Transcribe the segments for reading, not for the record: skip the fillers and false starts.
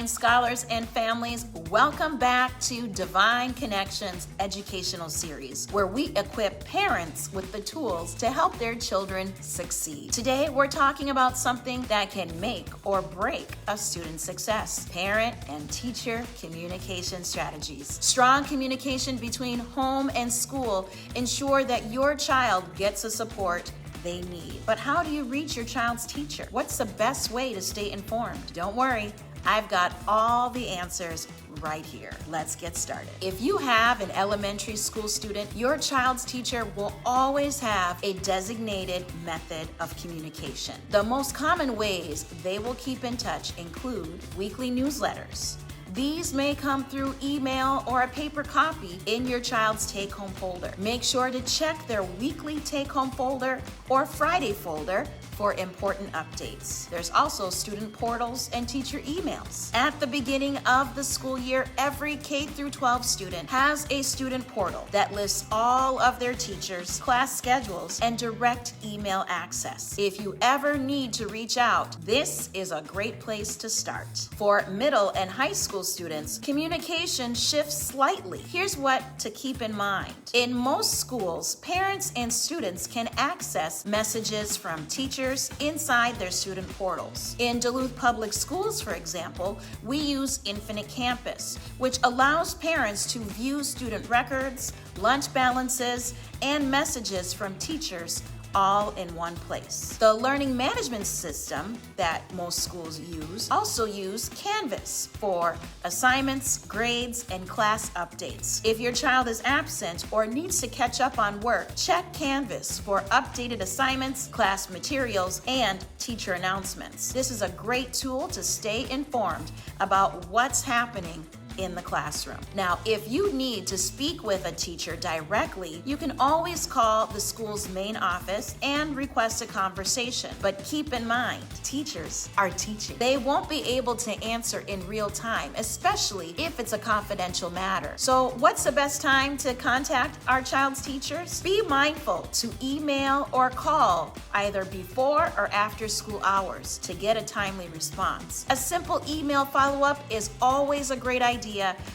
Divine Scholars and families, welcome back to Divine Connections Educational Series, where we equip parents with the tools to help their children succeed. Today, we're talking about something that can make or break a student's success: parent and teacher communication strategies. Strong communication between home and school ensure that your child gets the support they need. But how do you reach your child's teacher? What's the best way to stay informed? Don't worry, I've got all the answers right here. Let's get started. If you have an elementary school student, your child's teacher will always have a designated method of communication. The most common ways they will keep in touch include weekly newsletters. These may come through email or a paper copy in your child's take-home folder. Make sure to check their weekly take-home folder or Friday folder for important updates. There's also student portals and teacher emails. At the beginning of the school year, every K-12 student has a student portal that lists all of their teachers, class schedules, and direct email access. If you ever need to reach out, this is a great place to start. For middle and high school students, communication shifts slightly. Here's what to keep in mind. In most schools, parents and students can access messages from teachers inside their student portals. In Duluth Public Schools, for example, we use Infinite Campus, which allows parents to view student records, lunch balances, and messages from teachers all in one place. The learning management system that most schools use also use Canvas for assignments, grades, and class updates. If your child is absent or needs to catch up on work, check Canvas for updated assignments, class materials, and teacher announcements. This is a great tool to stay informed about what's happening in the classroom. Now, if you need to speak with a teacher directly, you can always call the school's main office and request a conversation. But keep in mind, teachers are teaching. They won't be able to answer in real time, especially if it's a confidential matter. So what's the best time to contact our child's teachers? Be mindful to email or call either before or after school hours to get a timely response. A simple email follow-up is always a great idea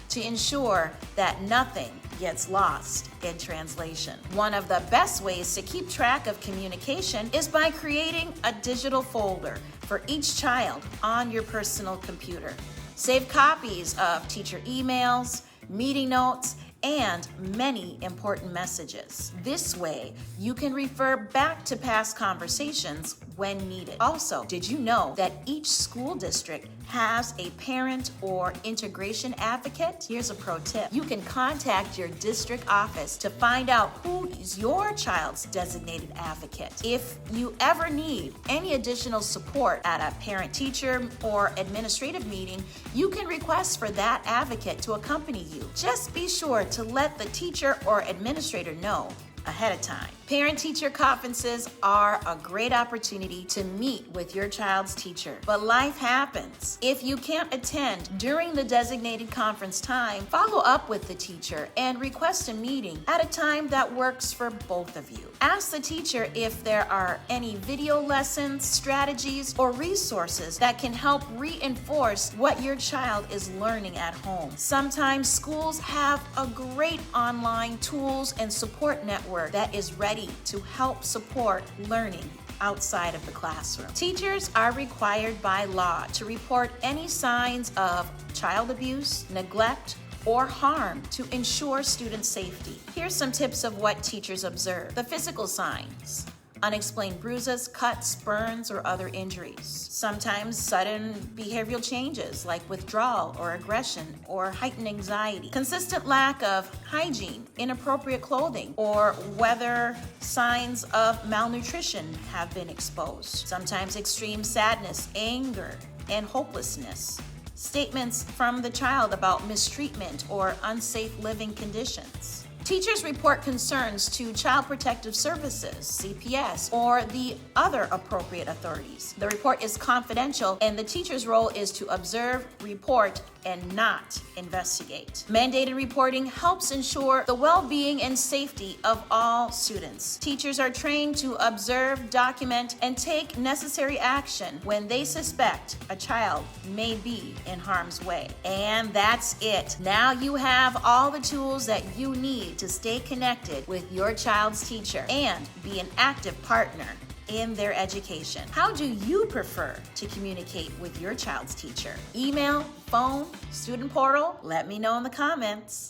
to ensure that nothing gets lost in translation. One of the best ways to keep track of communication is by creating a digital folder for each child on your personal computer. Save copies of teacher emails, meeting notes, and many important messages. This way, you can refer back to past conversations when needed. Also, did you know that each school district has a parent or integration advocate? Here's a pro tip. You can contact your district office to find out who is your child's designated advocate. If you ever need any additional support at a parent-teacher or administrative meeting, you can request for that advocate to accompany you. Just be sure to let the teacher or administrator know ahead of time. Parent-teacher conferences are a great opportunity to meet with your child's teacher, but life happens. If you can't attend during the designated conference time, follow up with the teacher and request a meeting at a time that works for both of you. Ask the teacher if there are any video lessons, strategies, or resources that can help reinforce what your child is learning at home. Sometimes schools have a great online tools and support network that is ready to help support learning outside of the classroom. Teachers are required by law to report any signs of child abuse, neglect, or harm to ensure student safety. Here's some tips of what teachers observe. The physical signs: unexplained bruises, cuts, burns, or other injuries. Sometimes sudden behavioral changes like withdrawal or aggression or heightened anxiety. Consistent lack of hygiene, inappropriate clothing, or whether signs of malnutrition have been exposed. Sometimes extreme sadness, anger, and hopelessness. Statements from the child about mistreatment or unsafe living conditions. Teachers report concerns to Child Protective Services, CPS, or the other appropriate authorities. The report is confidential, and the teacher's role is to observe, report, and not investigate. Mandated reporting helps ensure the well-being and safety of all students. Teachers are trained to observe, document, and take necessary action when they suspect a child may be in harm's way. And that's it. Now you have all the tools that you need to stay connected with your child's teacher and be an active partner in their education. How do you prefer to communicate with your child's teacher? Email, phone, student portal? Let me know in the comments.